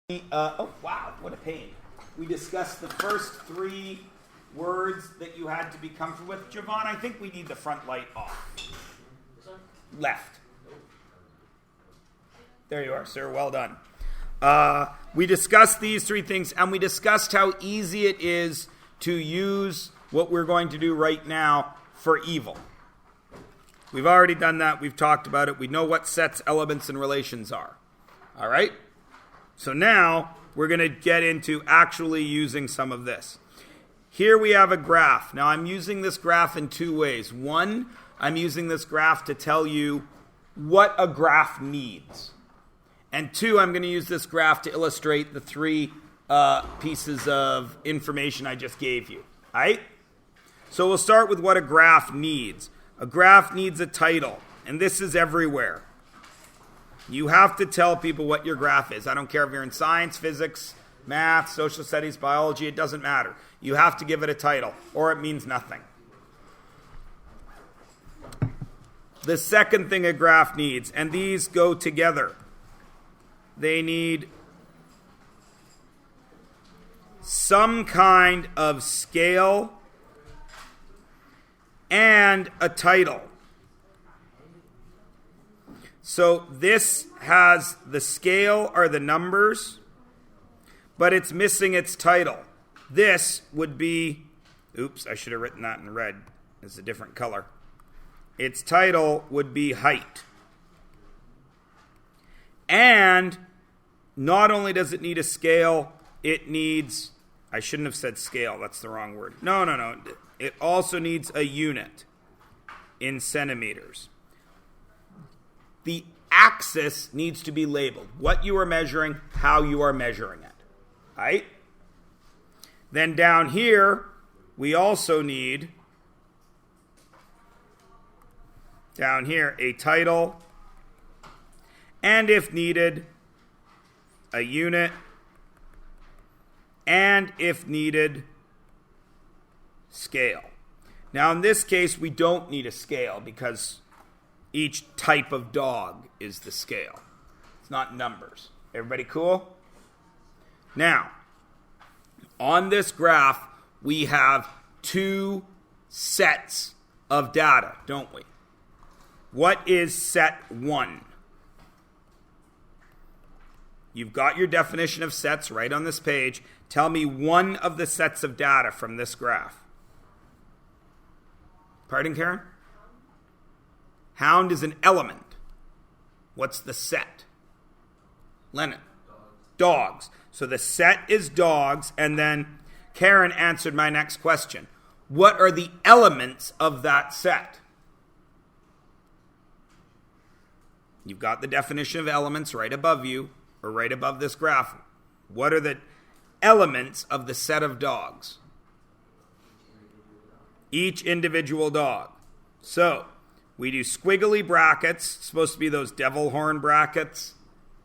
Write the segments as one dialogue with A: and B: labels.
A: Oh, wow, what a pain. We discussed the first three words that you had to be comfortable with. Javon, I think we need the front light off. Left. There you are, sir. Well done. We discussed these three things, and we discussed how easy it is to use what we're going to do right now for evil. We've already done that. We've talked about it. We know what sets, elements, and relations are. All right? So now we're going to get into actually using some of this. Here we have a graph. Now I'm using this graph in two ways. One, I'm using this graph to tell you what a graph needs. And two, I'm going to use this graph to illustrate the three pieces of information I just gave you. All right? So we'll start with what a graph needs. A graph needs a title, and this is everywhere. You have to tell people what your graph is. I don't care if you're in science, physics, math, social studies, biology, it doesn't matter. You have to give it a title, or it means nothing. The second thing a graph needs, and these go together, they need some kind of scale and a title. So this has the scale or the numbers, but it's missing its title. This would be, oops, I should have written that in red. It's a different color. Its title would be height. And not only does it need a scale, it needs, I shouldn't have said scale, that's the wrong word. No. It also needs a unit in centimeters. The axis needs to be labeled. What you are measuring, how you are measuring it. Right? Then down here, we also need, down here, a title, and if needed, a unit, and if needed, scale. Now in this case, we don't need a scale because each type of dog is the scale. It's not numbers. Everybody cool? Now, on this graph, we have two sets of data, don't we? What is set 1? You've got your definition of sets right on this page. Tell me one of the sets of data from this graph. Pardon, Karen? Hound is an element. What's the set? Lennon. Dogs. So the set is dogs, and then Karen answered my next question. What are the elements of that set? You've got the definition of elements right above you, or right above this graph. What are the elements of the set of dogs? Each individual dog. So, we do squiggly brackets. It's supposed to be those devil horn brackets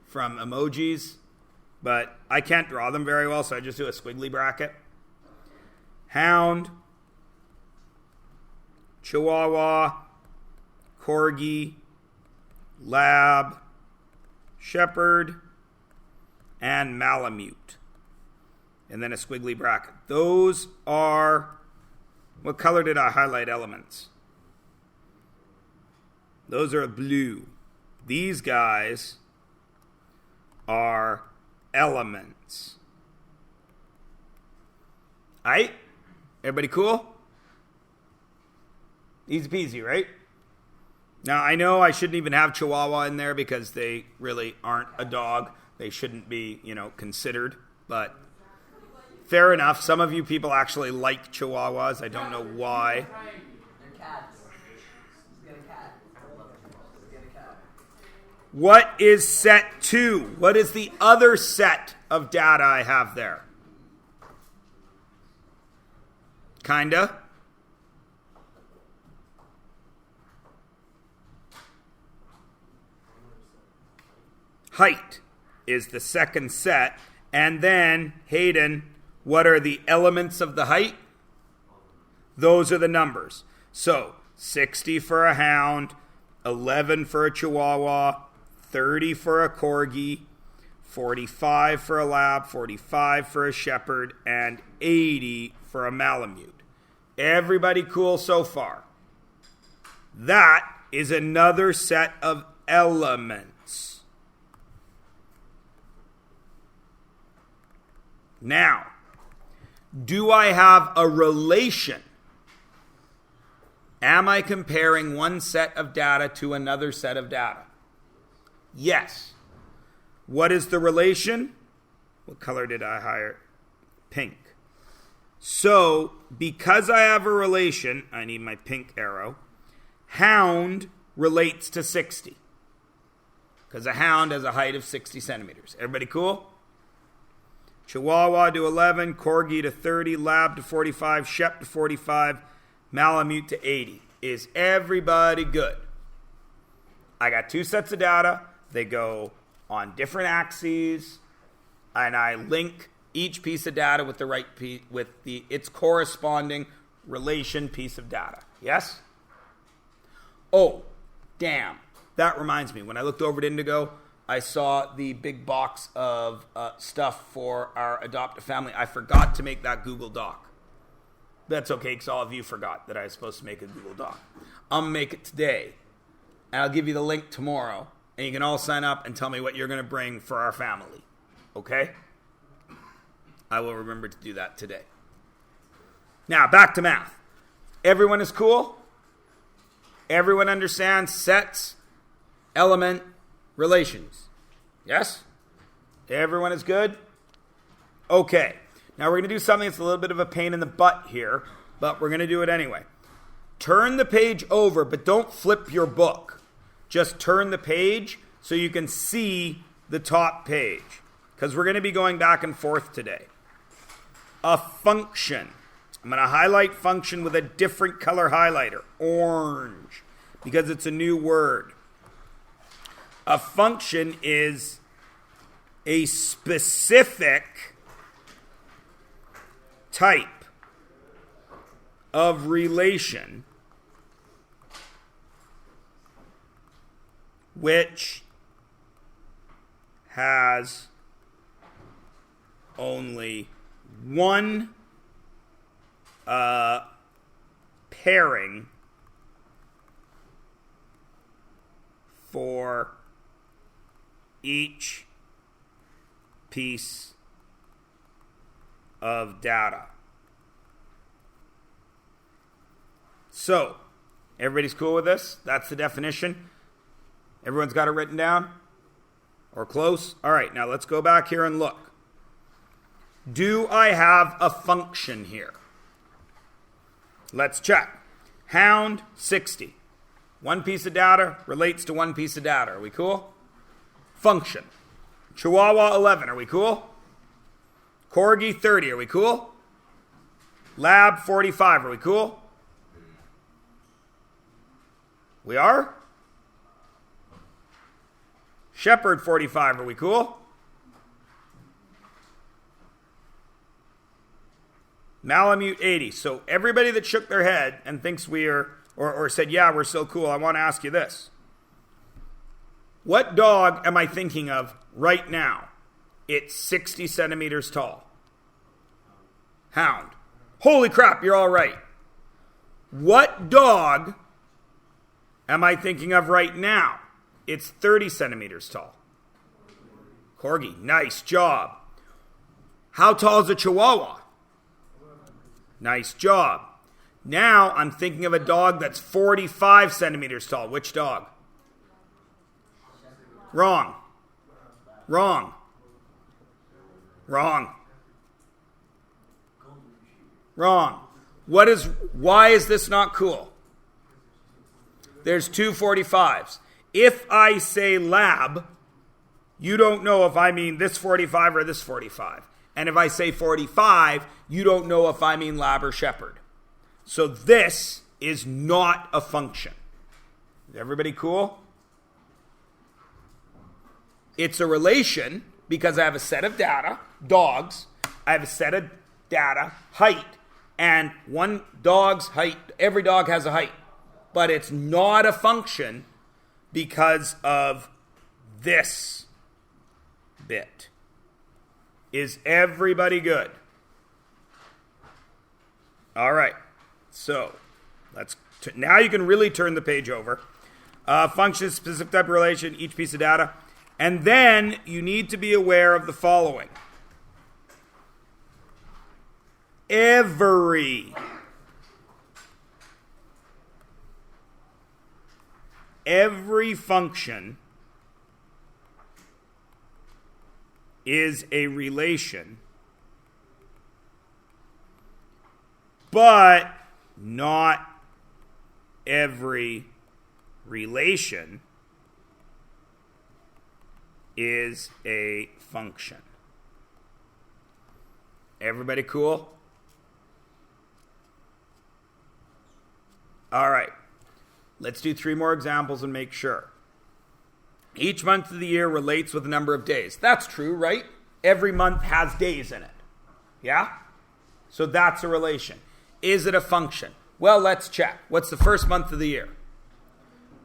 A: from emojis, but I can't draw them very well, so I just do a squiggly bracket. Hound, Chihuahua, Corgi, Lab, Shepherd, and Malamute. And then a squiggly bracket. Those are, what color did I highlight elements? Those are blue. These guys are elements. Alright? Everybody cool? Easy peasy, right? Now, I know I shouldn't even have Chihuahua in there because they really aren't a dog. They shouldn't be, considered. But fair enough. Some of you people actually like Chihuahuas. I don't know why.
B: They're cats. Get a cat. Get a cat.
A: What is set 2? What is the other set of data I have there? Kinda. Height is the second set. And then, Hayden, what are the elements of the height? Those are the numbers. So, 60 for a hound, 11 for a Chihuahua, 30 for a Corgi, 45 for a lab, 45 for a shepherd, and 80 for a malamute. Everybody cool so far? That is another set of elements. Now, do I have a relation? Am I comparing one set of data to another set of data? Yes. What is the relation? What color did I hire? Pink. So, because I have a relation, I need my pink arrow, hound relates to 60. Because a hound has a height of 60 centimeters. Everybody cool? Chihuahua to 11, Corgi to 30, Lab to 45, Shep to 45, Malamute to 80. Is everybody good? I got two sets of data. They go on different axes, and I link each piece of data with the right piece, with its corresponding relation piece of data. Yes? Oh, damn. That reminds me. When I looked over at Indigo, I saw the big box of stuff for our adoptive family. I forgot to make that Google Doc. That's okay, because all of you forgot that I was supposed to make a Google Doc. I'm going to make it today, and I'll give you the link tomorrow, and you can all sign up and tell me what you're going to bring for our family. Okay? I will remember to do that today. Now, back to math. Everyone is cool? Everyone understands sets, element, relations? Yes? Everyone is good? Okay. Now we're going to do something that's a little bit of a pain in the butt here, but we're going to do it anyway. Turn the page over, but don't flip your book. Just turn the page so you can see the top page, because we're going to be going back and forth today. A function. I'm going to highlight function with a different color highlighter, orange, because it's a new word. A function is a specific type of relation which has only one pairing for each piece of data. So, everybody's cool with this? That's the definition. Everyone's got it written down? Or close? All right, now let's go back here and look. Do I have a function here? Let's check. Hound, 60. One piece of data relates to one piece of data. Are we cool? Function. Chihuahua, 11. Are we cool? Corgi, 30. Are we cool? Lab, 45. Are we cool? We are? Shepherd, 45. Are we cool? Malamute, 80. So everybody that shook their head and thinks we are, or said, yeah, we're so cool, I want to ask you this. What dog am I thinking of right now? It's 60 centimeters tall. Hound. Holy crap, you're all right. What dog am I thinking of right now? It's 30 centimeters tall. Corgi. Nice job. How tall is a Chihuahua? Nice job. Now I'm thinking of a dog that's 45 centimeters tall. Which dog? Wrong. Wrong. Wrong. Wrong. Why is this not cool? There's two 45s. If I say lab, you don't know if I mean this 45 or this 45. And if I say 45, you don't know if I mean lab or shepherd. So this is not a function. Is everybody cool? It's a relation because I have a set of data, dogs. I have a set of data, height. And one dog's height, every dog has a height. But it's not a function because of this bit. Is everybody good? All right. So now you can really turn the page over. Function, specific type of relation, each piece of data. And then you need to be aware of the following. Every function is a relation, but not every relation is a function. Everybody cool? All right. Let's do 3 more examples and make sure. Each month of the year relates with a number of days. That's true, right? Every month has days in it. Yeah? So that's a relation. Is it a function? Well, let's check. What's the first month of the year?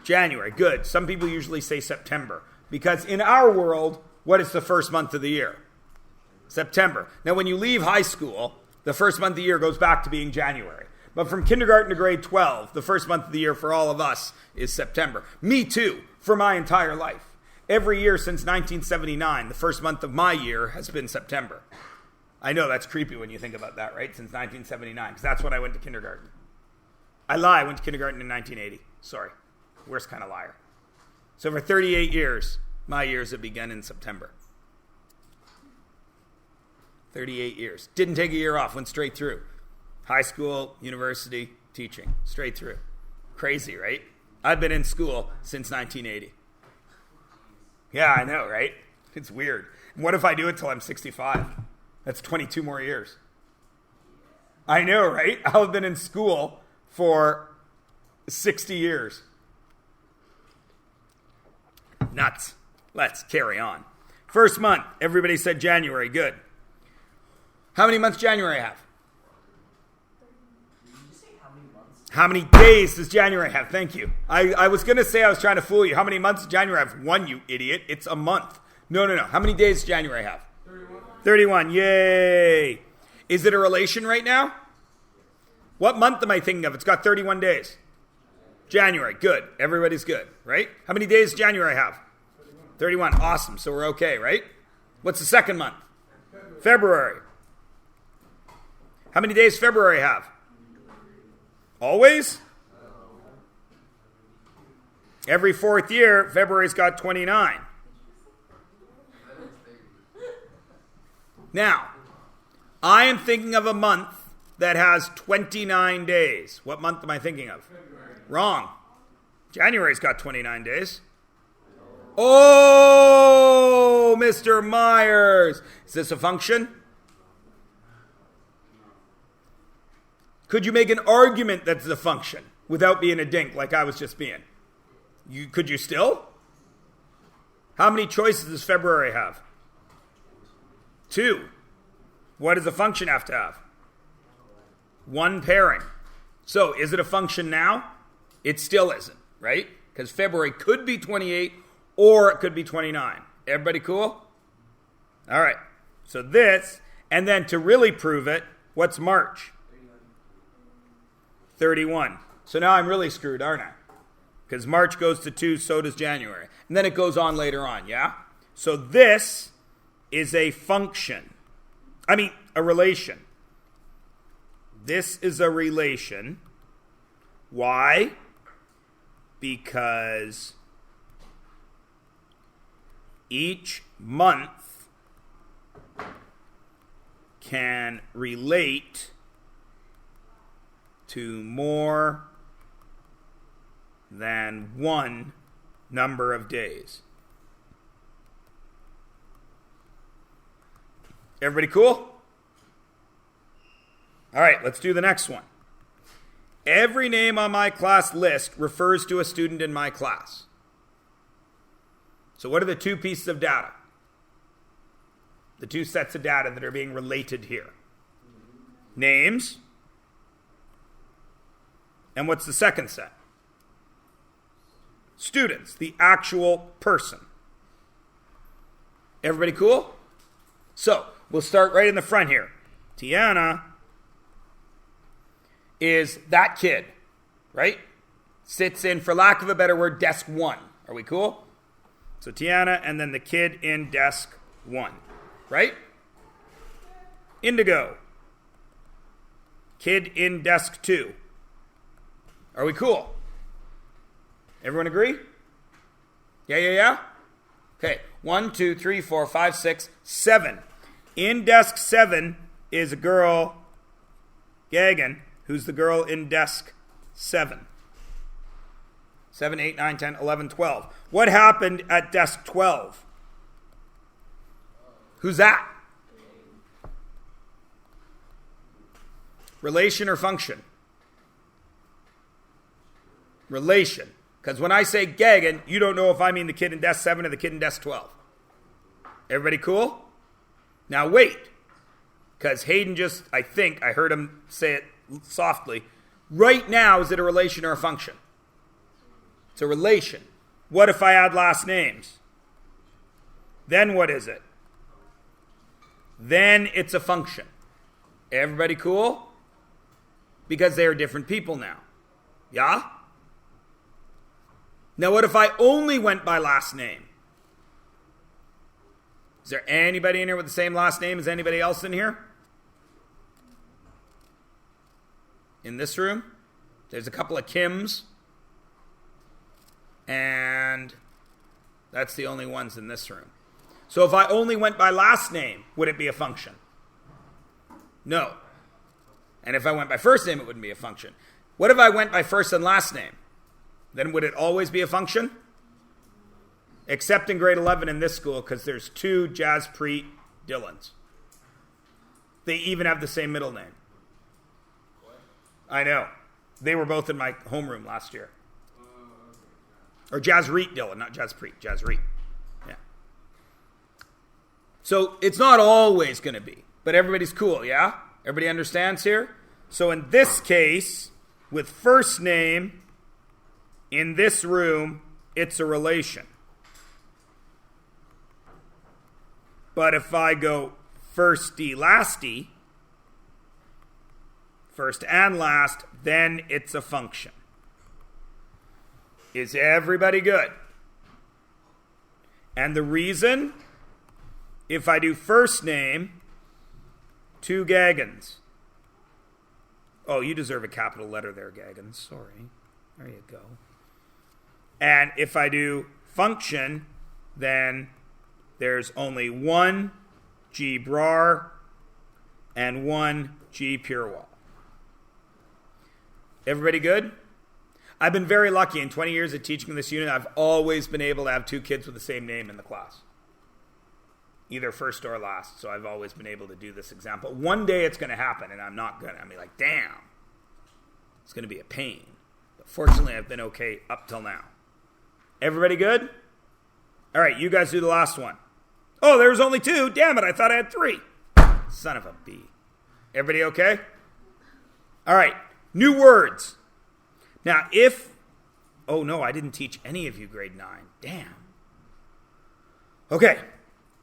A: January. Good. Some people usually say September. Because in our world, what is the first month of the year? September. Now, when you leave high school, the first month of the year goes back to being January. But from kindergarten to grade 12, the first month of the year for all of us is September. Me too, for my entire life. Every year since 1979, the first month of my year has been September. I know that's creepy when you think about that, right? Since 1979, because that's when I went to kindergarten. I lie, I went to kindergarten in 1980. Sorry, worst kind of liar. So for 38 years, my years have begun in September. 38 years. Didn't take a year off, went straight through. High school, university, teaching, straight through. Crazy, right? I've been in school since 1980. Yeah, I know, right? It's weird. And what if I do it till I'm 65? That's 22 more years. I know, right? I'll have been in school for 60 years. Nuts. Let's carry on. First month, everybody said January. Good. How many months January have? How many days does January have? Thank you. I was going to say I was trying to fool you. How many months does January have? 1, you idiot. It's a month. No. How many days does January have? 31. 31. Yay. Is it a relation right now? What month am I thinking of? It's got 31 days. January. Good. Everybody's good, right? How many days does January have? 31. Awesome. So we're okay, right? What's the second month? February. How many days February have? Always? Every 4th year, February's got 29. Now, I am thinking of a month that has 29 days. What month am I thinking of? February. Wrong. January's got 29 days. Oh, Mr. Myers. Is this a function? Could you make an argument that's a function without being a dink like I was just being? Could you still? How many choices does February have? 2. What does a function have to have? 1 pairing. So is it a function now? It still isn't, right? Because February could be 28 or it could be 29. Everybody cool? All right. So this, and then to really prove it, what's March? 31. So now I'm really screwed, aren't I? Because March goes to 2, so does January. And then it goes on later on, yeah? So this is a function. A relation. This is a relation. Why? Because each month can relate to more than 1 number of days. Everybody cool? All right, let's do the next one. Every name on my class list refers to a student in my class. So what are the 2 pieces of data? The 2 sets of data that are being related here. Names. And what's the second set? Students, the actual person. Everybody cool? So, we'll start right in the front here. Tiana is that kid, right? Sits in, for lack of a better word, desk 1. Are we cool? So Tiana and then the kid in desk 1, right? Indigo. Kid in desk 2. Are we cool? Everyone agree? Yeah? Okay, 1, 2, 3, 4, 5, 6, 7. In desk 7 is a girl, Gagan, who's the girl in desk 7. 7, 8, 9, 10, 11, 12. What happened at desk 12? Who's that? Relation or function? Relation. Because when I say Gagan, you don't know if I mean the kid in desk 7 or the kid in desk 12. Everybody cool? Now wait. Because Hayden just, I think, I heard him say it softly. Right now, is it a relation or a function? It's a relation. What if I add last names? Then what is it? Then it's a function. Everybody cool? Because they are different people now. Yeah? Now what if I only went by last name? Is there anybody in here with the same last name as anybody else in here? In this room? There's a couple of Kims. And that's the only ones in this room. So if I only went by last name, would it be a function? No. And if I went by first name, it wouldn't be a function. What if I went by first and last name? Then would it always be a function? Except in grade 11 in this school, because there's 2 Jaspreet Dillons. They even have the same middle name. I know. They were both in my homeroom last year. Or Jasreet Dillon, not Jaspreet. Jasreet. Yeah. So it's not always going to be. But everybody's cool, yeah? Everybody understands here? So in this case, with first name, in this room, it's a relation. But if I go firsty, lasty, first and last, then it's a function. Is everybody good? And the reason, if I do first name, 2 Gagans. Oh, you deserve a capital letter there, Gagans. Sorry. There you go. And if I do function, then there's only 1 G. Brar and 1 G. Purewall. Everybody good? I've been very lucky in 20 years of teaching this unit. I've always been able to have 2 kids with the same name in the class. Either first or last. So I've always been able to do this example. One day it's going to happen, and I'm not going to. I'll be like, damn. It's going to be a pain. But fortunately, I've been okay up till now. Everybody good? All right, you guys do the last one. Oh, there was only 2. Damn it, I thought I had 3. Son of a bee. Everybody okay? All right, new words. Now, oh no, I didn't teach any of you grade 9. Damn. Okay,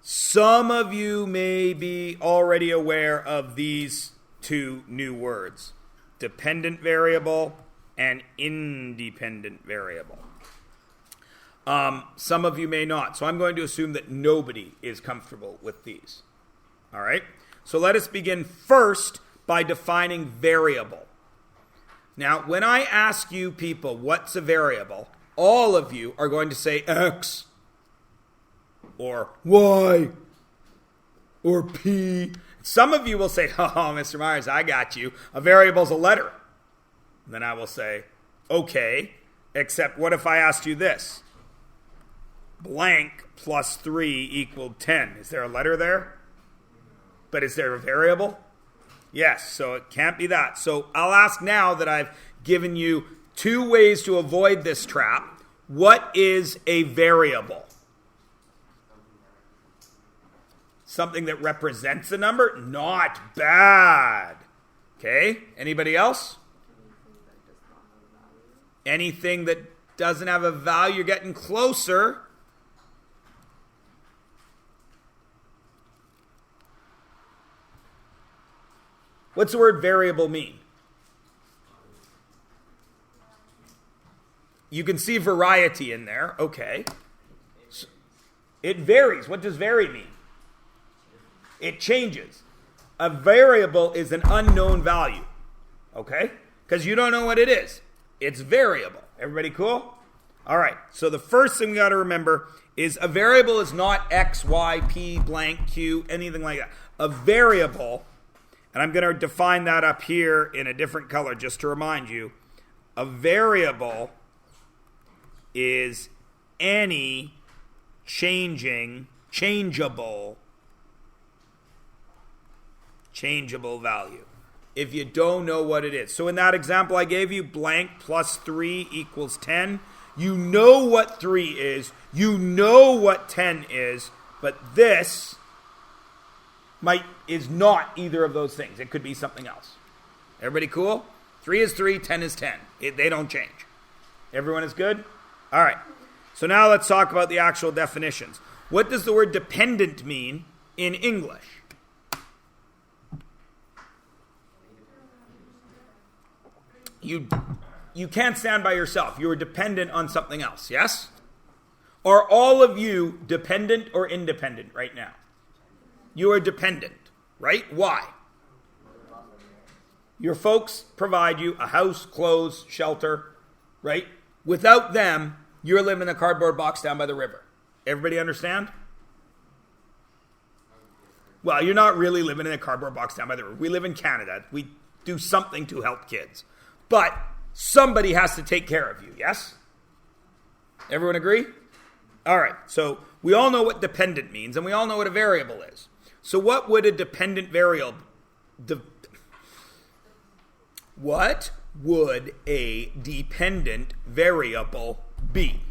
A: some of you may be already aware of these 2 new words. Dependent variable and independent variable. Some of you may not. So I'm going to assume that nobody is comfortable with these. All right? So let us begin first by defining variable. Now, when I ask you people what's a variable, all of you are going to say X or Y or P. Some of you will say, oh, Mr. Myers, I got you. A variable's a letter. And then I will say, okay, except what if I asked you this? Blank plus 3 equaled 10. Is there a letter there? But is there a variable? Yes, so it can't be that. So I'll ask now that I've given you 2 ways to avoid this trap. What is a variable? Something that represents a number? Not bad. Okay, anybody else? Anything that doesn't have a value, you're getting closer. What's the word variable mean? You can see variety in there. Okay. It varies. What does vary mean? It changes. A variable is an unknown value. Okay? Because you don't know what it is. It's variable. Everybody cool? All right. So the first thing we got to remember is a variable is not X, Y, P, blank, Q, anything like that. A variable, and I'm going to define that up here in a different color just to remind you, a variable is any changeable value. If you don't know what it is. So in that example I gave you, blank plus 3 equals 10. You know what 3 is. You know what 10 is. But this is not either of those things. It could be something else. Everybody cool? 3 is 3, 10 is 10. They don't change. Everyone is good? All right. So now let's talk about the actual definitions. What does the word dependent mean in English? You can't stand by yourself. You are dependent on something else, yes? Are all of you dependent or independent right now? You are dependent, right? Why? Your folks provide you a house, clothes, shelter, right? Without them, you're living in a cardboard box down by the river. Everybody understand? Well, you're not really living in a cardboard box down by the river. We live in Canada. We do something to help kids. But somebody has to take care of you, yes? Everyone agree? All right, so we all know what dependent means, and we all know what a variable is. So what would a dependent variable... What would a dependent variable be?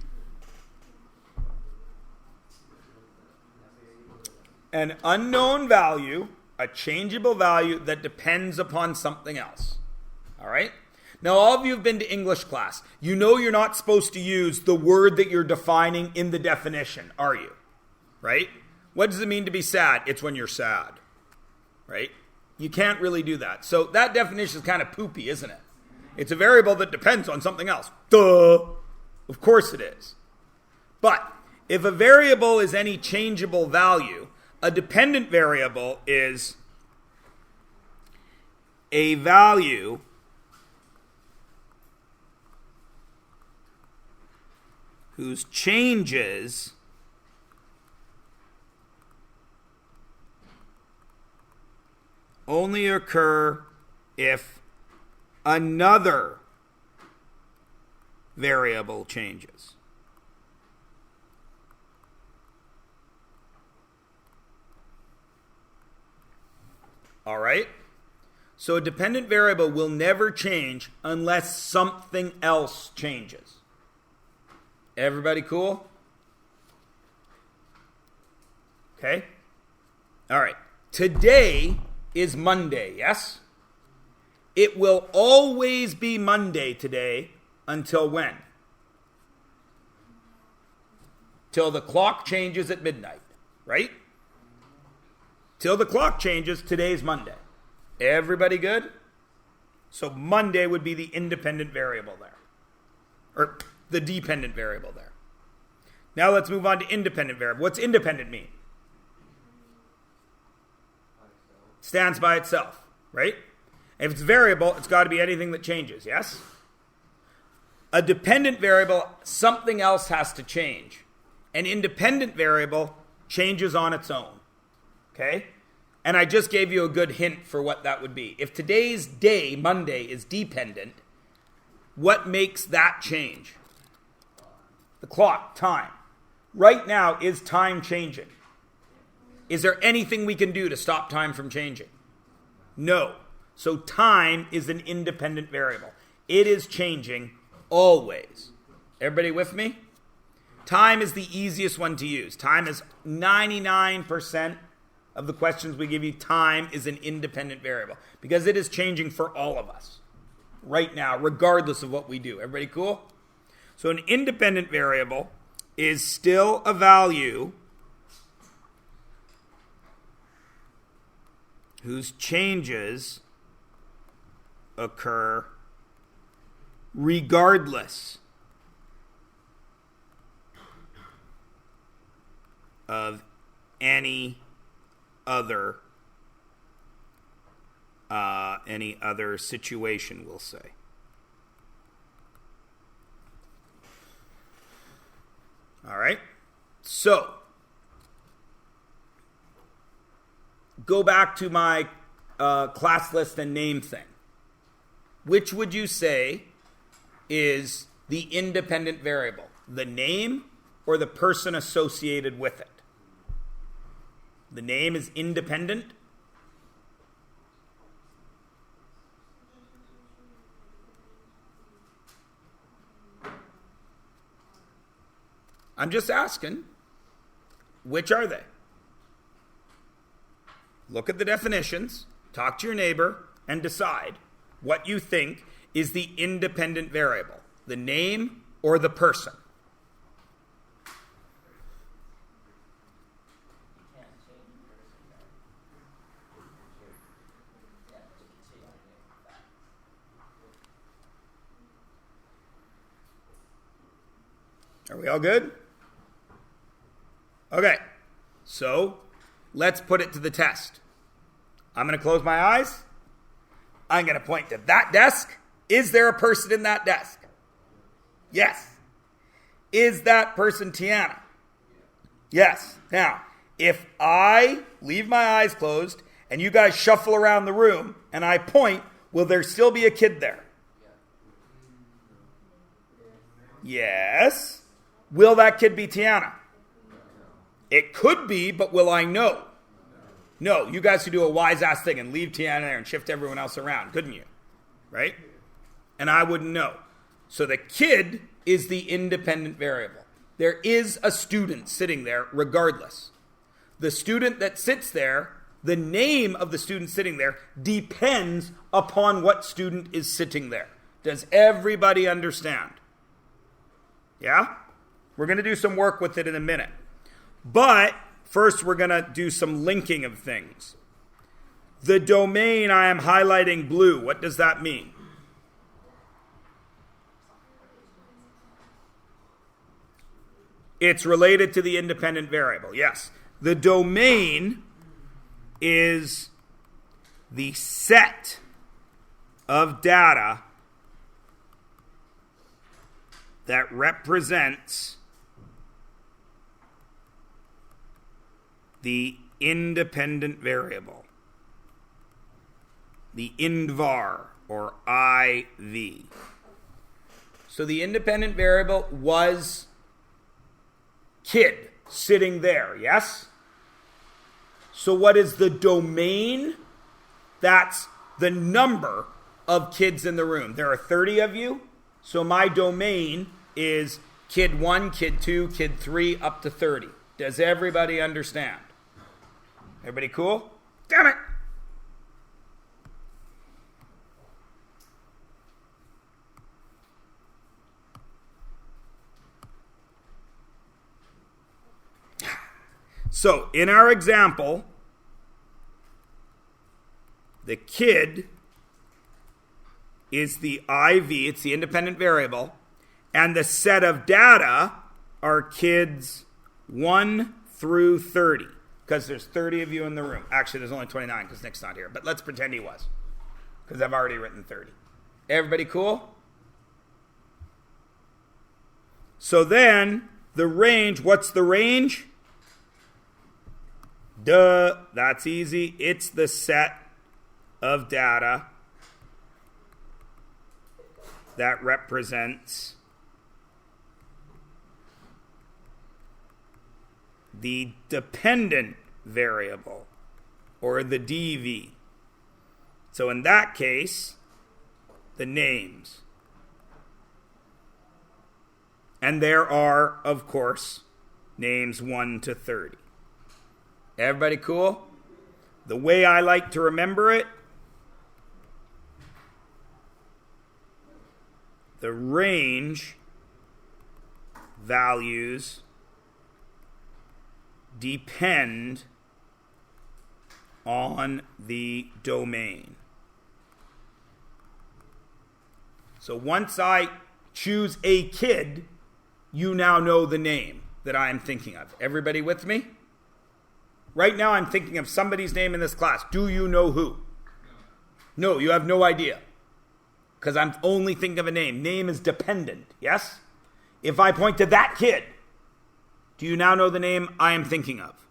A: An unknown value, a changeable value that depends upon something else. All right? Now, all of you have been to English class. You know you're not supposed to use the word that you're defining in the definition, are you? Right? What does it mean to be sad? It's when you're sad. Right? You can't really do that. So that definition is kind of poopy, isn't it? It's a variable that depends on something else. Duh! Of course it is. But if a variable is any changeable value, a dependent variable is a value whose changes only occur if another variable changes. All right? So a dependent variable will never change unless something else changes. Everybody cool? Okay? All right. Today is Monday, yes? It will always be Monday today until when? Till the clock changes at midnight, right? Till the clock changes, today's Monday. Everybody good? So Monday would be the independent variable there. Or the dependent variable there. Now let's move on to independent variable. What's independent mean? Stands by itself, right? If it's variable, it's got to be anything that changes, yes? A dependent variable, something else has to change. An independent variable changes on its own, okay? And I just gave you a good hint for what that would be. If today's day, Monday, is dependent, what makes that change? The clock, time. Right now, is time changing? Is there anything we can do to stop time from changing? No. So time is an independent variable. It is changing always. Everybody with me? Time is the easiest one to use. Time is 99% of the questions we give you. Time is an independent variable because it is changing for all of us right now, regardless of what we do. Everybody cool? So an independent variable is still a value whose changes occur regardless of any other situation, we'll say. All right. So, go back to my class list and name thing. Which would you say is the independent variable? The name or the person associated with it? The name is independent. I'm just asking, which are they? Look at the definitions, talk to your neighbor, and decide what you think is the independent variable, the name or the person. Are we all good? Okay, so let's put it to the test. I'm going to close my eyes. I'm going to point to that desk. Is there a person in that desk? Yes. Is that person Tiana? Yes. Now, if I leave my eyes closed and you guys shuffle around the room and I point, will there still be a kid there? Yes. Will that kid be Tiana? It could be, but will I know? No, you guys could do a wise-ass thing and leave Tiana there and shift everyone else around, couldn't you? Right? And I wouldn't know. So the kid is the independent variable. There is a student sitting there regardless. The student that sits there, the name of the student sitting there depends upon what student is sitting there. Does everybody understand? Yeah? We're going to do some work with it in a minute. But first, we're going to do some linking of things. The domain I am highlighting blue, what does that mean? It's related to the independent variable, yes. The domain is the set of data that represents the independent variable, the indvar, or IV. So the independent variable was kid sitting there, yes? So what is the domain? That's the number of kids in the room. There are 30 of you, so my domain is kid 1, kid 2, kid 3, up to 30. Does everybody understand? Everybody cool? Damn it! So, in our example, the kid is the IV, it's the independent variable, and the set of data are kids 1 through 30. Because there's 30 of you in the room. Actually, there's only 29 because Nick's not here. But let's pretend he was. Because I've already written 30. Everybody cool? So then, the range, what's the range? Duh, that's easy. It's the set of data that represents the dependent variable, or the DV. So in that case, the names. And there are, of course, names 1 to 30. Everybody cool? The way I like to remember it, the range values depend on the domain. So once I choose a kid, you now know the name that I am thinking of. Everybody with me? Right now I'm thinking of somebody's name in this class. Do you know who? No, you have no idea. Because I'm only thinking of a name. Name is dependent, yes? If I point to that kid, do you now know the name I am thinking of?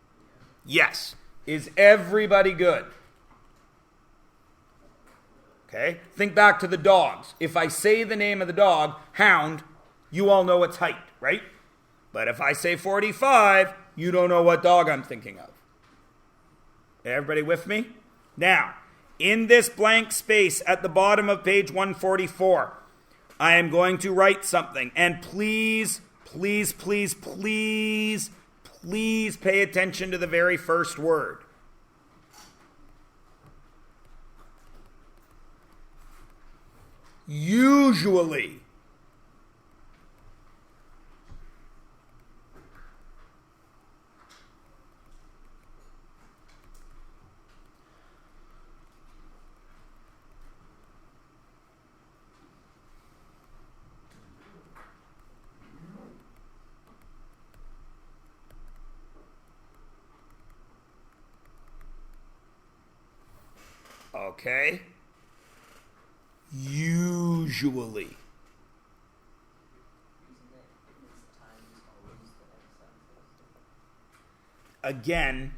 A: Yes. Is everybody good? Okay. Think back to the dogs. If I say the name of the dog, Hound, you all know its height, right? But if I say 45, you don't know what dog I'm thinking of. Everybody with me? Now, in this blank space at the bottom of page 144, I am going to write something. And please, please, please, please, please pay attention to the very first word. Usually. Okay. Usually. Again,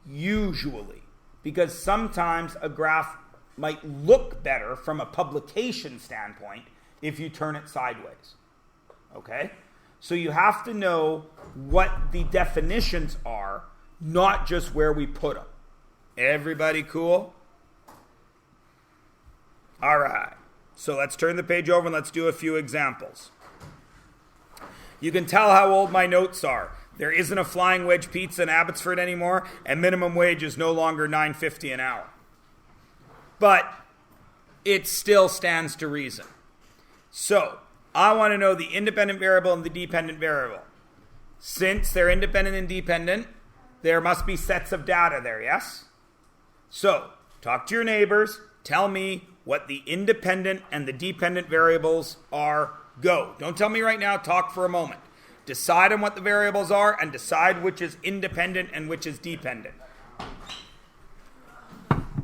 A: usually. Because sometimes a graph might look better from a publication standpoint if you turn it sideways. Okay? So you have to know what the definitions are, not just where we put them. Everybody cool? All right. So let's turn the page over and let's do a few examples. You can tell how old my notes are. There isn't a Flying Wedge Pizza in Abbotsford anymore, and minimum wage is no longer $9.50 an hour. But it still stands to reason. So I want to know the independent variable and the dependent variable. Since they're independent and dependent, there must be sets of data there, yes? So talk to your neighbors. Tell me what the independent and the dependent variables are. Go. Don't tell me right now. Talk for a moment. Decide on what the variables are and decide which is independent and which is dependent.
B: Independent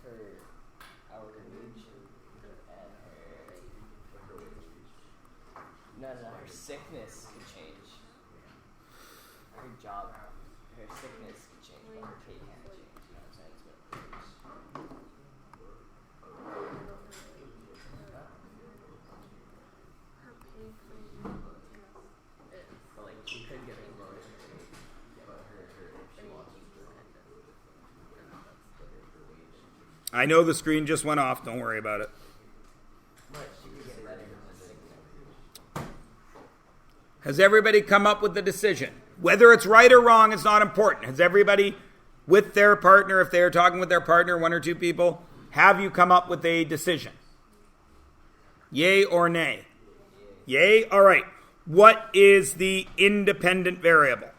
B: for our wage and her sickness could change. Her job, her sickness could change, but her pay can't change. You know what I'm saying? But like she could get a promotion, but her she wants to be independent.
A: I know the screen just went off. Don't worry about it.
B: But she could get better than sickness.
A: Has everybody come up with the decision? Whether it's right or wrong is not important. Has everybody, with their partner, if they are talking with their partner, one or two people, have you come up with a decision? Yay or nay? Yay? All right. What is the independent variable?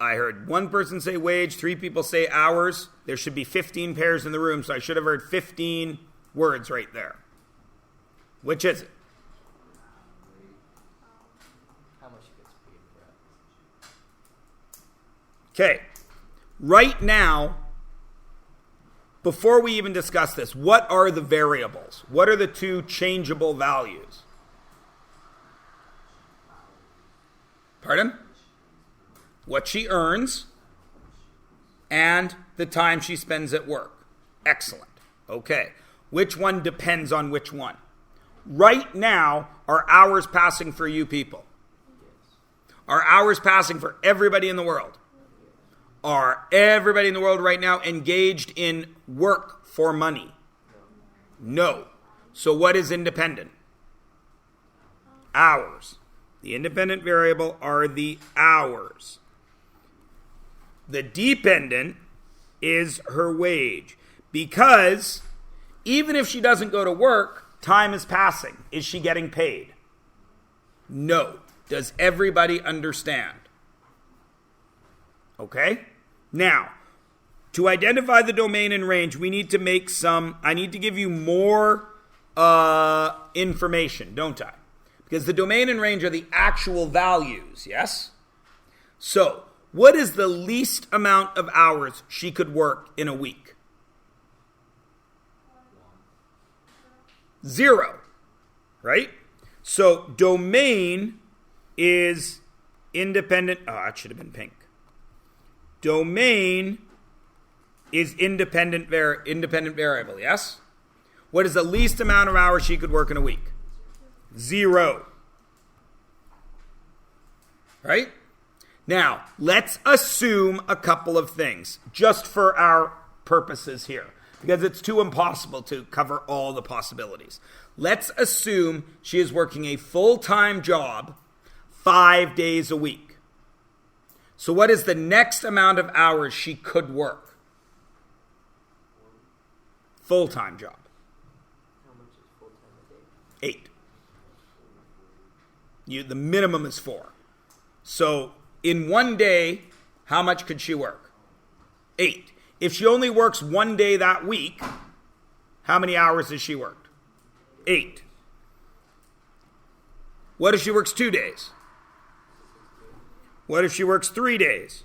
A: I heard one person say wage, 3 people say hours. There should be 15 pairs in the room, so I should have heard 15 words right there. Which is it?
B: How much she gets paid for it?
A: Okay. Right now, before we even discuss this, what are the variables? What are the two changeable values? Pardon? What she earns and the time she spends at work. Excellent. Okay. Which one depends on which one? Right now, are hours passing for you people? Are hours passing for everybody in the world? Are everybody in the world right now engaged in work for money? No. So what is independent? Hours. The independent variable are the hours. The dependent is her wage. Because even if she doesn't go to work, time is passing. Is she getting paid? No. Does everybody understand? Okay? Now, to identify the domain and range, we need to make I need to give you more information, don't I? Because the domain and range are the actual values, yes? So, what is the least amount of hours she could work in a week? 0, right? So, domain is independent. Oh, that should have been pink. Domain is independent variable, yes? What is the least amount of hours she could work in a week? 0. Right? Now, let's assume a couple of things, just for our purposes here, because it's too impossible to cover all the possibilities. Let's assume she is working a full-time job 5 days a week. So what is the next amount of hours she could work? Full-time job.
B: How much is full-time a day?
A: 8. The minimum is 4. So in one day, how much could she work? 8. If she only works one day that week, how many hours has she worked? 8. What if she works 2 days? What if she works 3 days?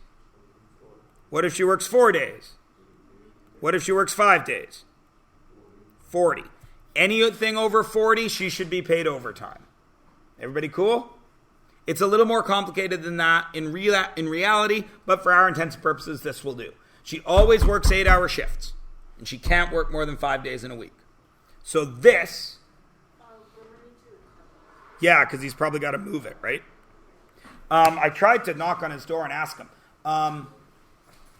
A: What if she works 4 days? What if she works 5 days? 40. Anything over 40, she should be paid overtime. Everybody cool? It's a little more complicated than that in reality, but for our intents and purposes, this will do. She always works 8-hour shifts, and she can't work more than 5 days in a week. So this, yeah, because he's probably got to move it, right? I tried to knock on his door and ask him,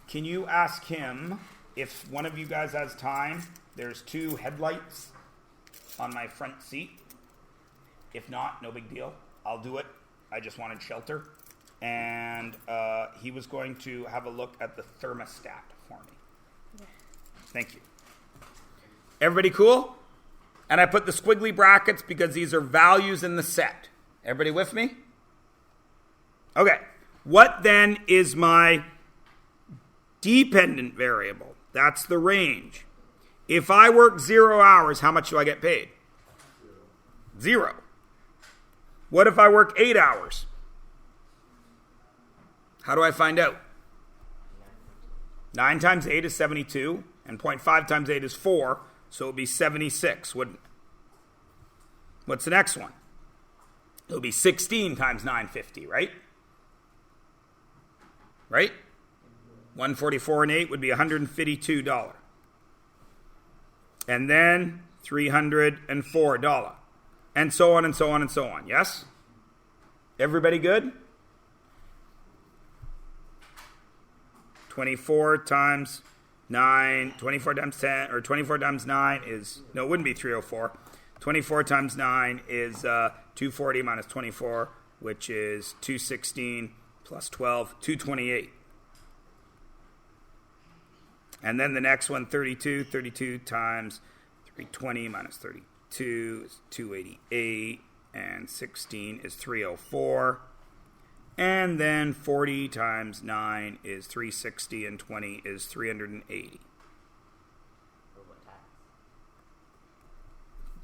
A: can you ask him if one of you guys has time? There's 2 headlights on my front seat. If not, no big deal. I'll do it. I just wanted shelter. And he was going to have a look at the thermostat for me. Yeah. Thank you. Everybody cool? And I put the squiggly brackets because these are values in the set. Everybody with me? Okay. What then is my dependent variable? That's the range. If I work 0 hours, how much do I get paid? 0. What if I work 8 hours? How do I find out? 9 times 8 is 72, and 0.5 times 8 is 4, so it would be 76, wouldn't it? What's the next one? It would be 16 times 950, right? Right? 144 and 8 would be $152. And then $304. And so on and so on and so on. Yes? Everybody good? 24 times 9, 24 times 10, or 24 times 9 is, no, it wouldn't be 304. 24 times 9 is 240 minus 24, which is 216 plus 12, 228. And then the next one, 32. 32 times 320 minus 32 is 288. And 16 is 304. And then 40 times 9 is 360. And 20 is 380.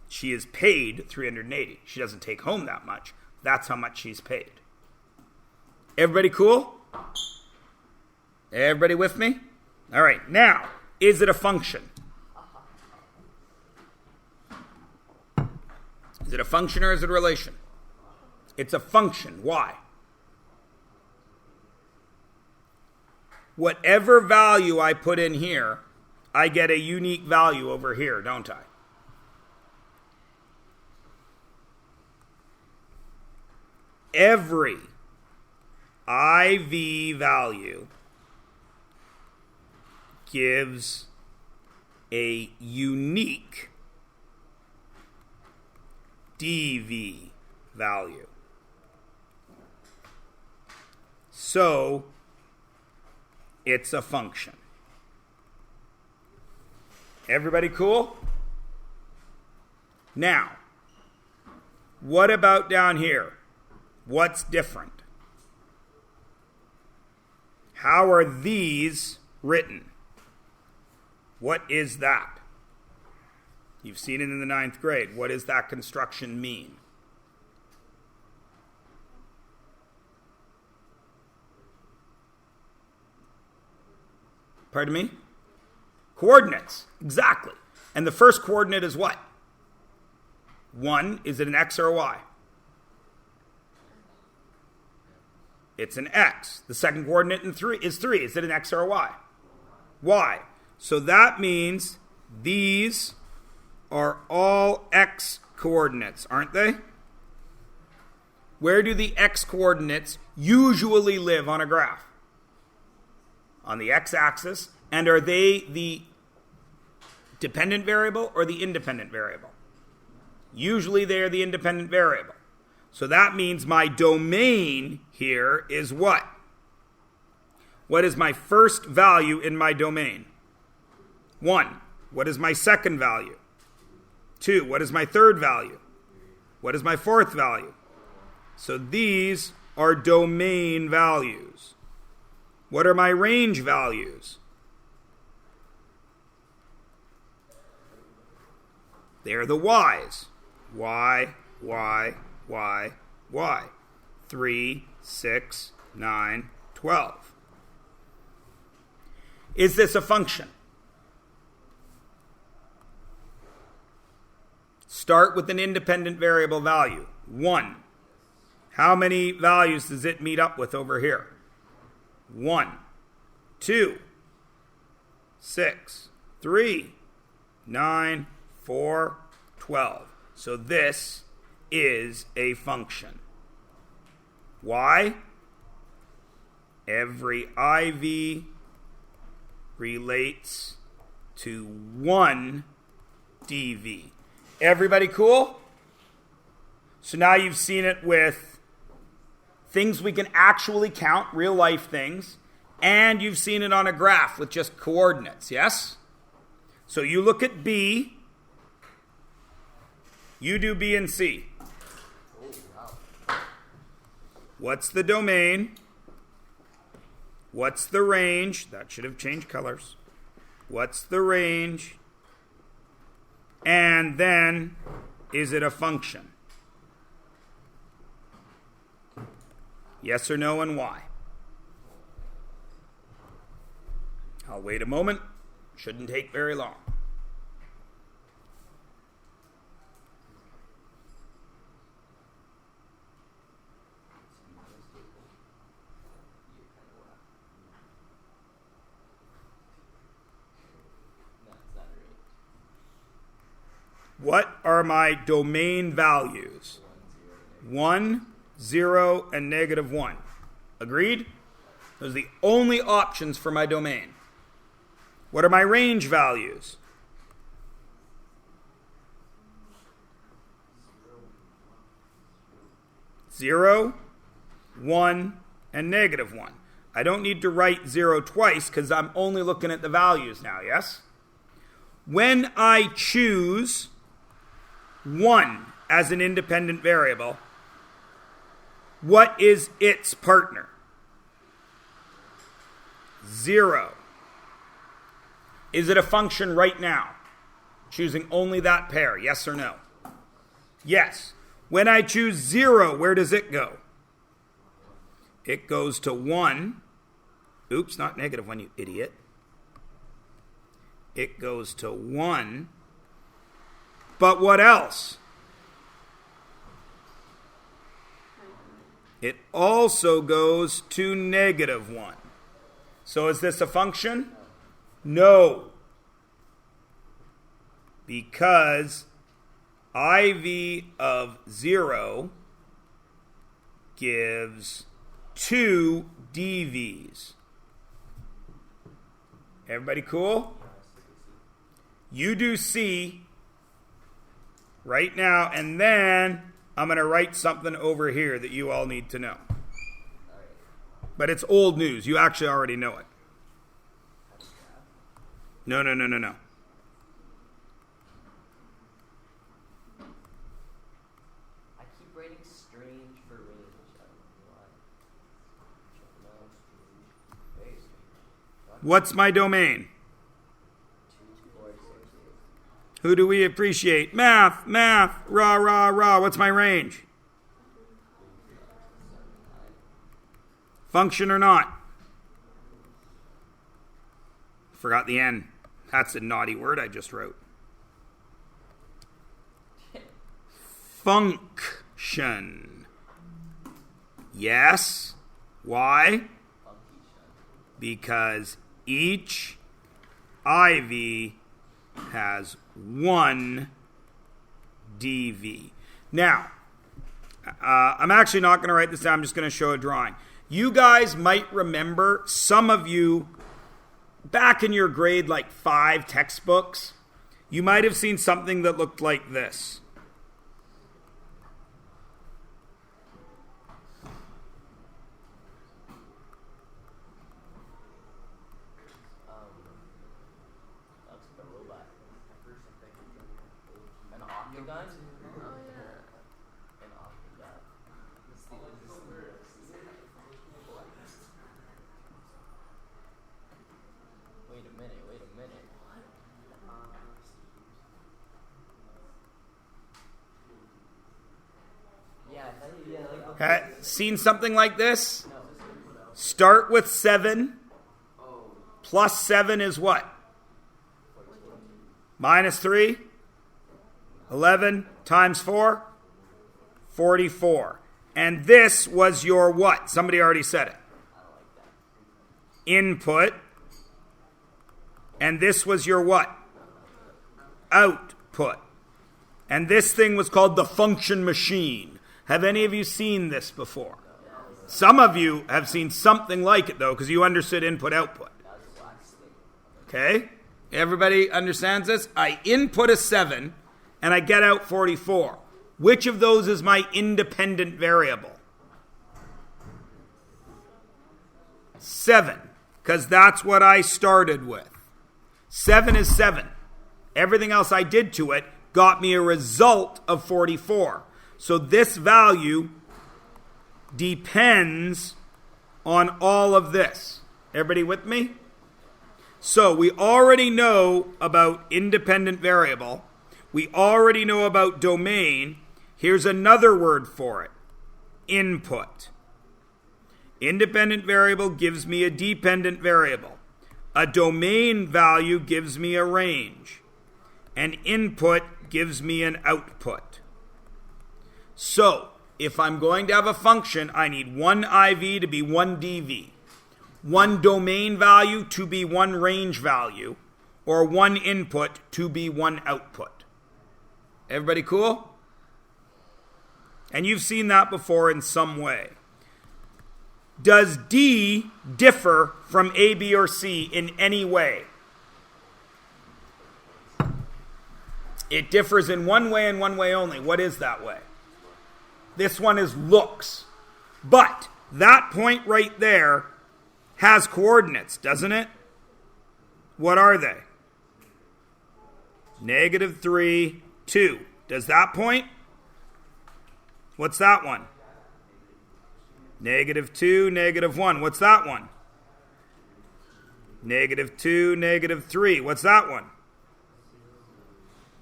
A: She is paid 380. She doesn't take home that much. That's how much she's paid. Everybody cool? Everybody with me? All right, now, is it a function? Is it a function or is it a relation? It's a function. Why? Whatever value I put in here, I get a unique value over here, don't I? Every IV value gives a unique dV value. So, it's a function. Everybody cool? Now, what about down here? What's different? How are these written? What is that? You've seen it in the 9th grade. What does that construction mean? Pardon me? Coordinates. Exactly. And the first coordinate is what? 1. Is it an x or a y? It's an x. The second coordinate is 3. Is it an x or a y? Y. So that means these are all x coordinates, aren't they? Where do the x coordinates usually live on a graph? On the x-axis. And are they the dependent variable or the independent variable? Usually they are the independent variable. So that means my domain here is what? What is my first value in my domain? 1. What is my second value? 2. What is my third value? What is my fourth value? So these are domain values. What are my range values? They're the y's. Y, y, y, y. 3, 6, 9, 12. Is this a function? Start with an independent variable value. 1. How many values does it meet up with over here? 1, 2, 6, 3, 9, 4, 12. So this is a function. Why? Every IV relates to 1 dV. Everybody cool? So now you've seen it with things we can actually count, real life things, and you've seen it on a graph with just coordinates, yes? So you look at B, you do B and C. What's the domain? What's the range? That should have changed colors. What's the range? And then, is it a function? Yes or no, and why? I'll wait a moment. Shouldn't take very long. What are my domain values? 1, 0, and negative 1. Agreed? Those are the only options for my domain. What are my range values? 0, 1, and negative 1. I don't need to write 0 twice because I'm only looking at the values now, yes? When I choose 1 as an independent variable, what is its partner? 0. Is it a function right now? Choosing only that pair, yes or no? Yes. When I choose 0, where does it go? It goes to 1. Oops, not negative 1, you idiot. It goes to 1. But what else? It also goes to negative 1. So is this a function? No. Because IV of 0 gives 2 dVs. Everybody cool? You do C right now, and then I'm going to write something over here that you all need to know. But it's old news. You actually already know it. No.
B: I keep writing strange for range. I don't know why.
A: What's my domain? Who do we appreciate? Math, rah, rah, rah. What's my range? Function or not? Forgot the N. That's a naughty word I just wrote. Function. Yes. Why? Because each IV has one dV. Now, I'm actually not going to write this down. I'm just going to show a drawing. You guys might remember, some of you, back in your grade like 5 textbooks, you might have seen something that looked like this.
B: Wait a minute.
A: Okay, seen something like this? Start with 7. Plus 7 is what? Minus 3? 11 times 4? 44. And this was your what? Somebody already said it. Input. And this was your what? Output. And this thing was called the function machine. Have any of you seen this before? Some of you have seen something like it, though, because you understood input-output. Okay? Everybody understands this? I input a 7, and I get out 44. Which of those is my independent variable? 7, because that's what I started with. 7 is 7. Everything else I did to it got me a result of 44. So this value depends on all of this. Everybody with me? So we already know about independent variable. We already know about domain. Here's another word for it. Input. Independent variable gives me a dependent variable. A domain value gives me a range. An input gives me an output. So, if I'm going to have a function, I need one IV to be one dV, one domain value to be one range value, or one input to be one output. Everybody cool? And you've seen that before in some way. Does D differ from A, B, or C in any way? It differs in one way and one way only. What is that way? This one is looks. But that point right there has coordinates, doesn't it? What are they? -3, 2. Does that point? What's that one? -2, -1. What's that one? -2, -3. What's that one?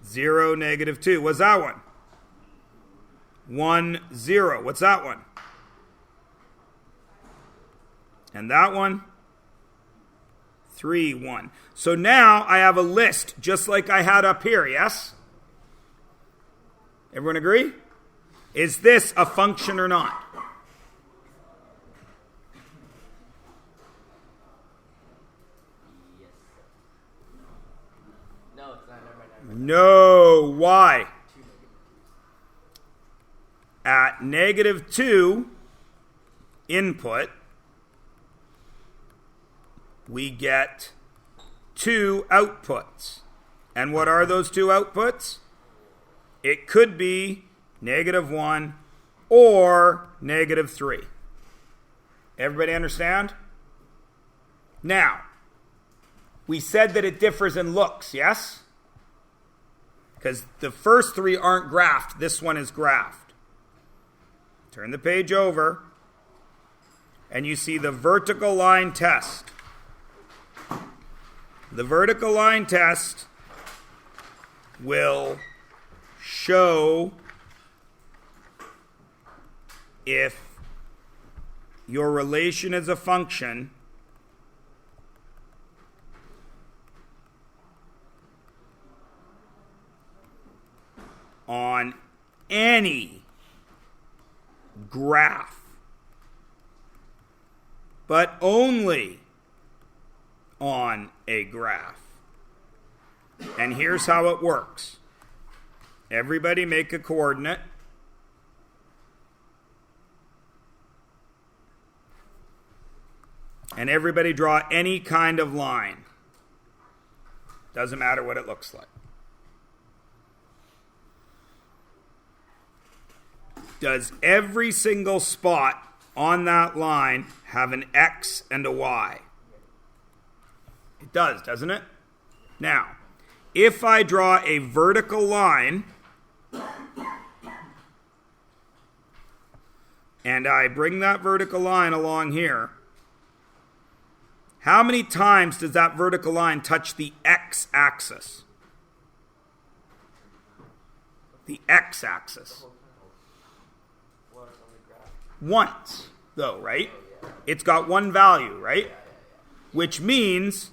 A: 0, -2. What's that one? 1, 0. What's that one? And that one? 3, 1. So now I have a list just like I had up here, yes? Everyone agree? Is this a function or not?
B: No, it's not. Never mind.
A: No. Why? At -2 input, we get 2 outputs. And what are those 2 outputs? It could be -1 or -3. Everybody understand? Now, we said that it differs in looks, yes? Because the first 3 aren't graphed. This one is graphed. Turn the page over, and you see the vertical line test. The vertical line test will show if your relation is a function on any graph, but only on a graph. And here's how it works. Everybody make a coordinate. And everybody draw any kind of line. Doesn't matter what it looks like. Does every single spot on that line have an X and a Y? It does, doesn't it? Now, if I draw a vertical line and I bring that vertical line along here, how many times does that vertical line touch the X-axis? The X-axis. Once, though, right? It's got one value, right? Which means,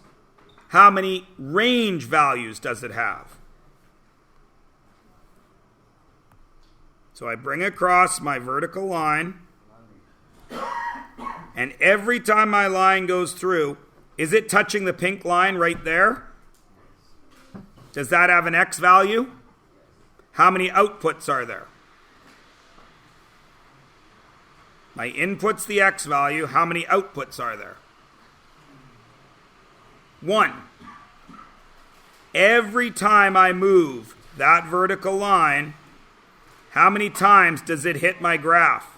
A: how many range values does it have? So I bring across my vertical line, and every time my line goes through, is it touching the pink line right there? Does that have an X value? How many outputs are there? My input's the X value. How many outputs are there? 1. Every time I move that vertical line, how many times does it hit my graph?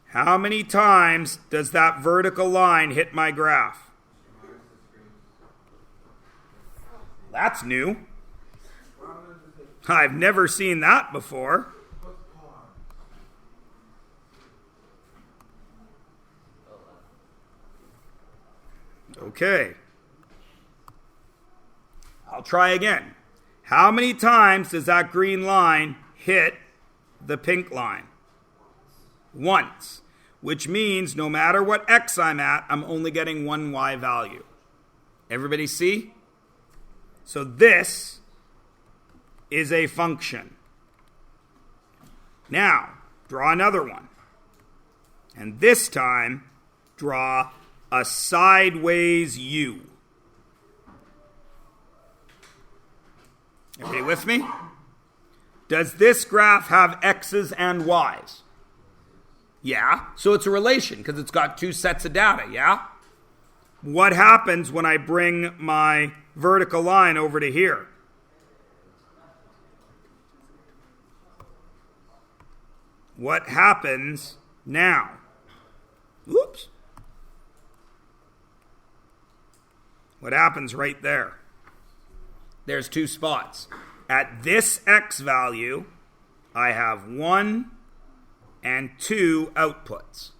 A: How many times does that vertical line hit my graph? That's new. I've never seen that before. Okay. I'll try again. How many times does that green line hit the pink line? Once, which means no matter what X I'm at, I'm only getting one Y value. Everybody see? So this is a function. Now, draw another one. And this time, draw a sideways U. Everybody with me? Does this graph have X's and Y's? Yeah, so it's a relation because it's got two sets of data, yeah? What happens when I bring my vertical line over to here? What happens now? Oops. What happens right there? There's two spots. At this X value, I have 1 and 2 outputs.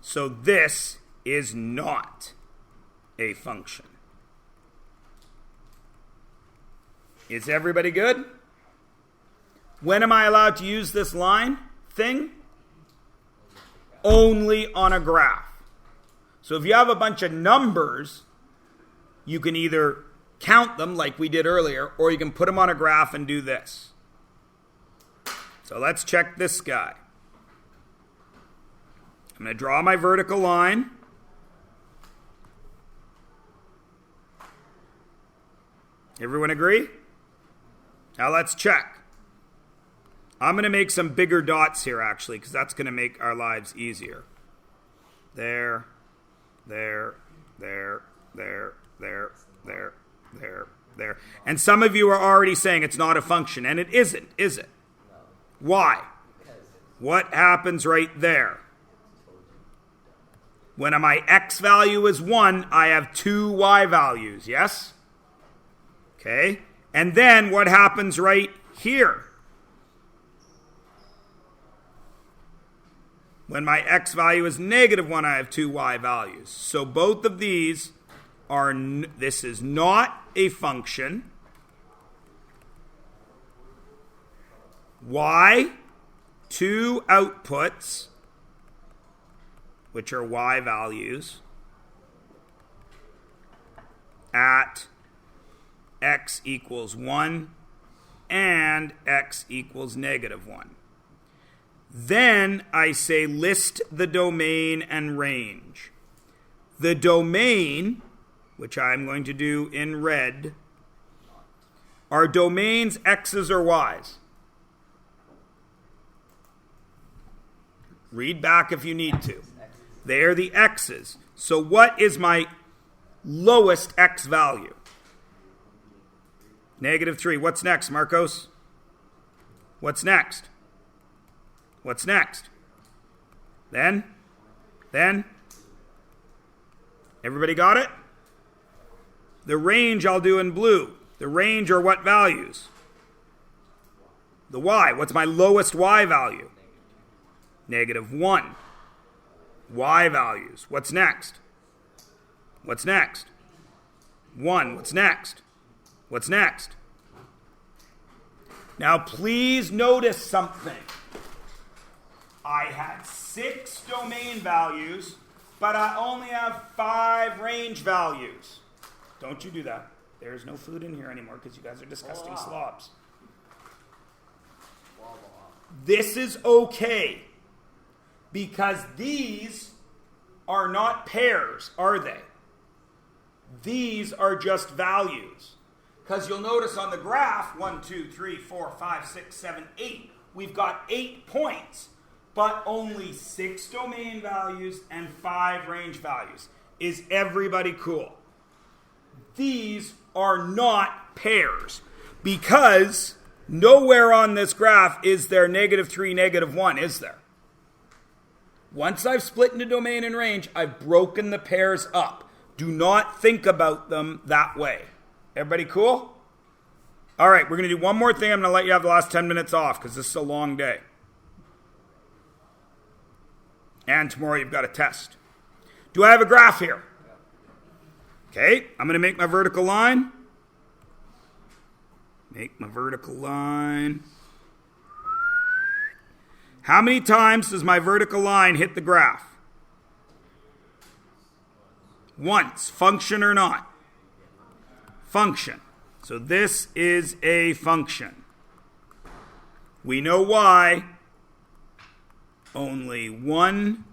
A: So this is not a function. Is everybody good? When am I allowed to use this line thing? Only on a graph. So if you have a bunch of numbers, you can either count them like we did earlier, or you can put them on a graph and do this. So let's check this guy. I'm going to draw my vertical line. Everyone agree? Now let's check. I'm going to make some bigger dots here, actually, because that's going to make our lives easier. There, there, there, there, there, there, there, there. And some of you are already saying it's not a function, and it isn't, is it?
B: No.
A: Why?
B: Because
A: What happens right there? When my X value is 1, I have 2 Y values, yes? Okay? And then what happens right here? When my x value is -1, I have two y values. So both of these are, this is not a function. Y, two outputs, which are y values, at x equals 1 and x equals -1. Then I say list the domain and range. The domain, which I'm going to do in red, are domains x's or y's. Read back if you need to. They are the x's. So what is my lowest x value? -3. What's next, Marcos? What's next? What's next? Then? Everybody got it? The range I'll do in blue. The range are what values? The y. What's my lowest y value? -1. Y values. What's next? What's next? 1. What's next? What's next? Now please notice something. I had 6 domain values, but I only have 5 range values. Don't you do that. There's no food in here anymore because you guys are disgusting slobs. This is okay because these are not pairs, are they? These are just values. Because you'll notice on the graph, 1, 2, 3, 4, 5, 6, 7, 8, we've got 8 points, but only 6 domain values and 5 range values. Is everybody cool? These are not pairs because nowhere on this graph is there -3, -1, is there? Once I've split into domain and range, I've broken the pairs up. Do not think about them that way. Everybody cool? All right, we're going to do one more thing. I'm going to let you have the last 10 minutes off because this is a long day. And tomorrow you've got a test. Do I have a graph here? Okay, I'm going to make my vertical line. Make my vertical line. How many times does my vertical line hit the graph? Once. Function or not? Function. So this is a function. We know why. Only one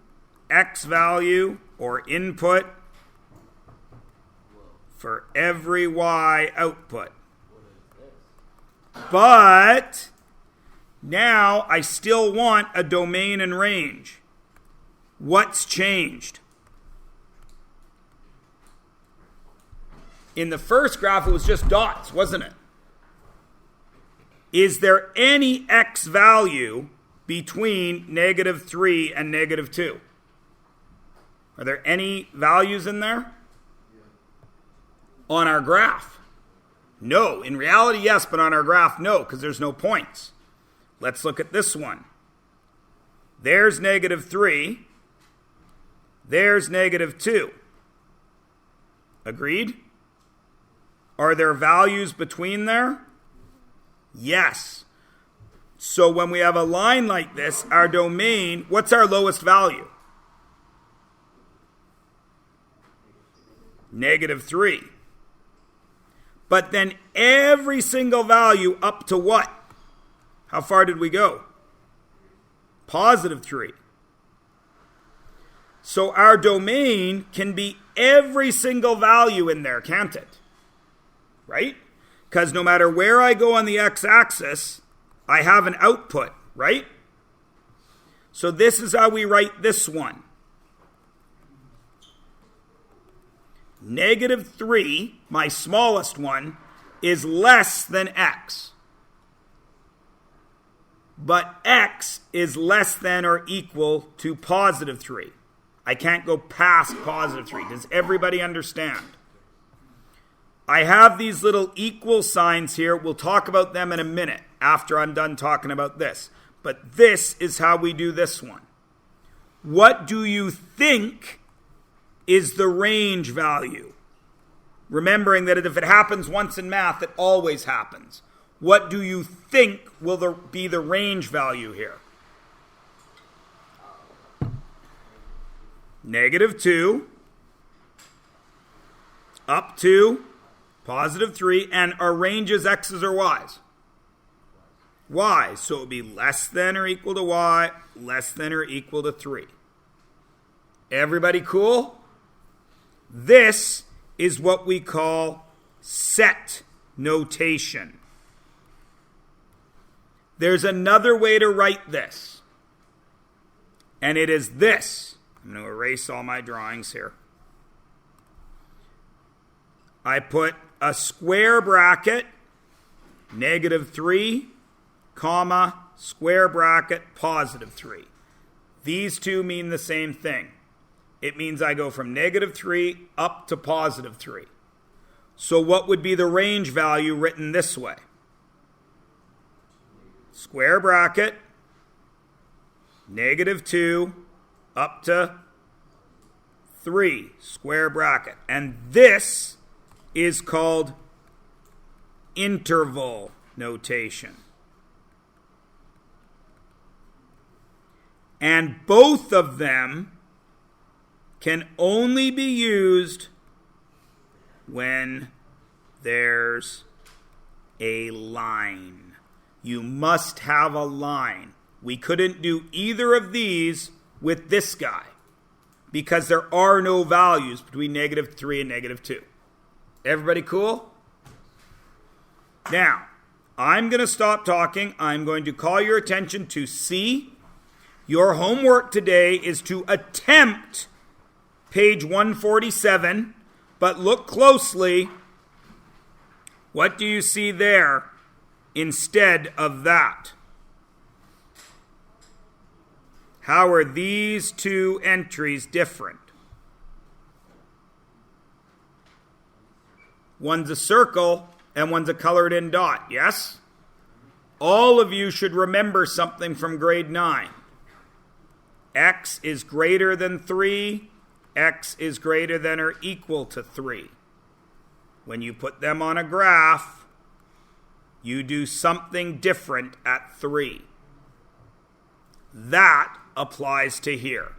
A: x value or input for every y output. But now I still want a domain and range. What's changed? In the first graph, it was just dots, wasn't it? Is there any x value between -3 and -2? Are there any values in there? On our graph? No. In reality, yes, but on our graph, no, because there's no points. Let's look at this one. There's -3. There's -2. Agreed? Are there values between there? Yes. So when we have a line like this, our domain, what's our lowest value? -3. But then every single value up to what? How far did we go? +3. So our domain can be every single value in there, can't it? Right? Because no matter where I go on the x-axis, I have an output, right? So this is how we write this one. -3, my smallest one, is less than x. But x is less than or equal to +3. I can't go past +3. Does everybody understand? I have these little equal signs here. We'll talk about them in a minute after I'm done talking about this. But this is how we do this one. What do you think is the range value? Remembering that if it happens once in math, it always happens. What do you think will be the range value here? -2 up to +3, and our range is x's or y's. Y, so it would be less than or equal to y, less than or equal to 3. Everybody cool? This is what we call set notation. There's another way to write this, and it is this. I'm going to erase all my drawings here. I put a square bracket, -3, comma, square bracket, +3. These two mean the same thing. It means I go from -3 up to +3. So what would be the range value written this way? Square bracket, -2 up to 3, square bracket. And this is called interval notation. And both of them can only be used when there's a line. You must have a line. We couldn't do either of these with this guy because there are no values between -3 and -2. Everybody cool? Now, I'm going to stop talking. I'm going to call your attention to C. Your homework today is to attempt page 147, but look closely. What do you see there instead of that? How are these two entries different? One's a circle and one's a colored in dot, yes? All of you should remember something from grade 9. X is greater than 3. X is greater than or equal to 3. When you put them on a graph, you do something different at 3. That applies to here.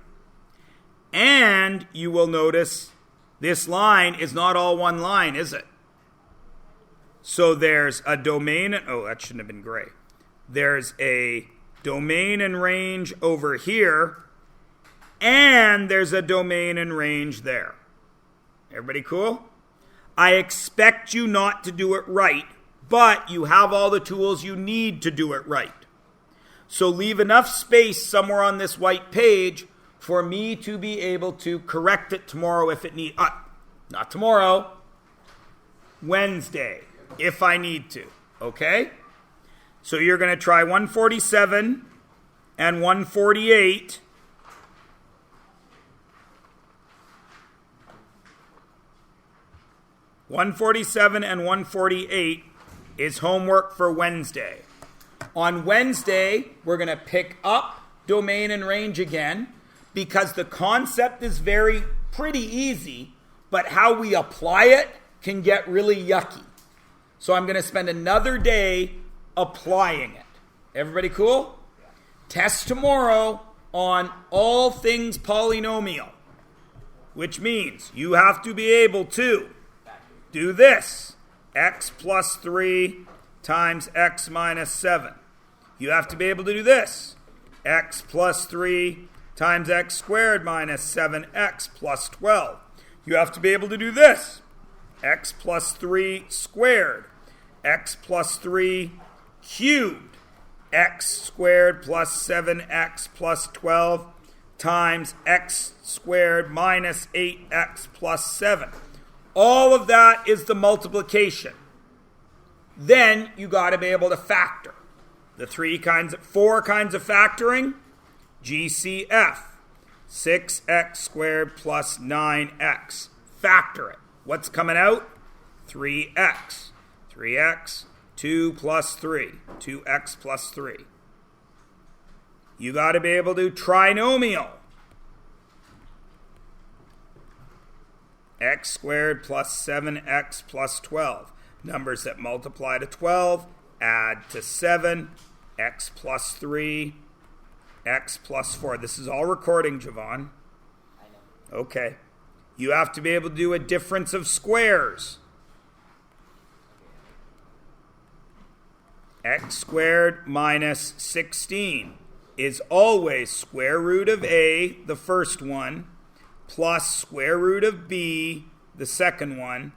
A: And you will notice this line is not all one line, is it? So there's a domain, that shouldn't have been gray. There's a domain and range over here, and there's a domain and range there. Everybody cool? I expect you not to do it right, but you have all the tools you need to do it right. So leave enough space somewhere on this white page for me to be able to correct it tomorrow if it needs. Not tomorrow, Wednesday, if I need to. Okay? So you're going to try 147 and 148. (147) and 148 is homework for Wednesday. On Wednesday, we're going to pick up domain and range again because the concept is pretty easy, but how we apply it can get really yucky. So I'm going to spend another day applying it. Everybody cool? Test tomorrow on all things polynomial, which means you have to be able to do this. X plus 3 times x minus 7. You have to be able to do this. X plus 3 times x squared minus 7x plus 12. You have to be able to do this. X plus 3 squared. X plus 3 cubed. X squared plus 7x plus 12 times x squared minus 8x plus 7. All of that is the multiplication. Then you got to be able to factor. The 4 kinds of factoring. GCF. 6x squared plus 9x. Factor it. What's coming out? 3x. 3x, 2 plus 3. 2x plus 3. You got to be able to trinomial. X squared plus 7x plus 12. Numbers that multiply to 12, add to 7, x plus 3, x plus 4. This is all recording, Javon.
B: I know.
A: Okay. You have to be able to do a difference of squares. X squared minus 16 is always square root of a, the first one, plus square root of b, the second one,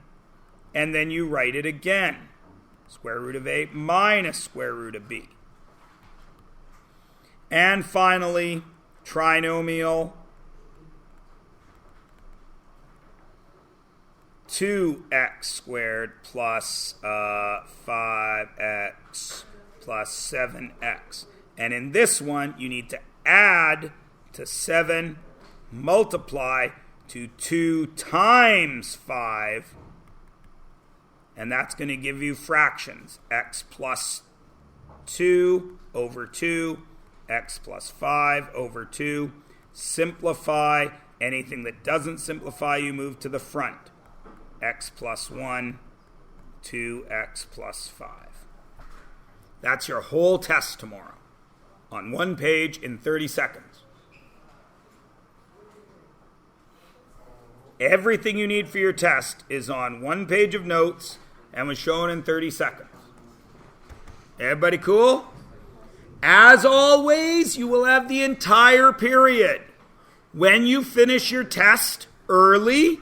A: and then you write it again. Square root of a minus square root of b. And finally, trinomial 2x squared plus 5x plus 7x. And in this one, you need to add to 7, multiply to 2 times 5, and that's going to give you fractions. X plus 2 over 2, x plus 5 over 2. Simplify. Anything that doesn't simplify, you move to the front. X plus 1, 2x plus 5. That's your whole test tomorrow on one page in 30 seconds. Everything you need for your test is on one page of notes and was shown in 30 seconds. Everybody cool? As always, you will have the entire period. When you finish your test early,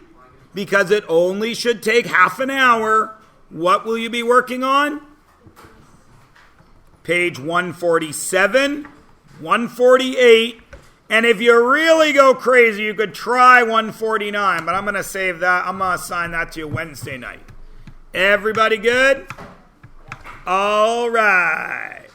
A: because it only should take half an hour, what will you be working on? Page 147, 148, and if you really go crazy, you could try 149, but I'm going to save that. I'm going to assign that to you Wednesday night. Everybody good? All right.